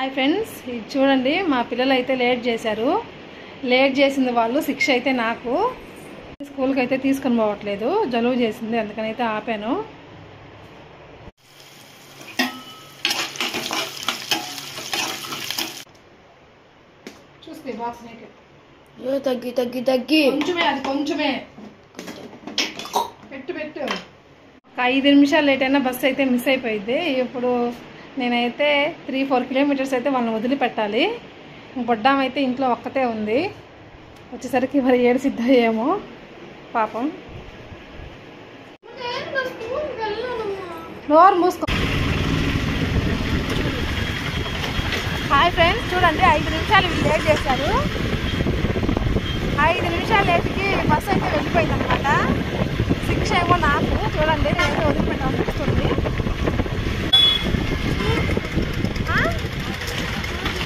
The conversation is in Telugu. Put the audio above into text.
హాయ్ ఫ్రెండ్స్, ఇది చూడండి మా పిల్లలు అయితే లేట్ చేశారు. లేట్ చేసింది వాళ్ళు, శిక్ష అయితే నాకు. స్కూల్కి అయితే తీసుకొని పోవట్లేదు, జలుబు చేసింది, అందుకని అయితే ఆపాను. చూస్తే బాక్స్ తగ్గి తగ్గి తగ్గి కొంచెమే, అది కొంచెమే పెట్టు పెట్టు. 5 నిమిషాలు లేట్ అయినా బస్సు అయితే మిస్ అయిపోయింది. ఇప్పుడు నేనైతే 3-4 కిలోమీటర్స్ అయితే వాళ్ళని వదిలిపెట్టాలి. బొడ్డాం అయితే ఇంట్లో ఒక్కతే ఉంది. వచ్చేసరికి మరి ఏడుసిద్దా ఏమో పాపం. నోరు మూసుకో. హాయ్ ఫ్రెండ్స్, చూడండి 5 నిమిషాలు వీళ్ళు లేట్ చేశారు. 5 నిమిషాలు లేట్కి బస్సు అయితే వెళ్ళిపోయింది అనమాట. శిక్ష ఏమో నాకు. చూడండి నేనైతే వదిలిపెట్టాల్సి వస్తుంది.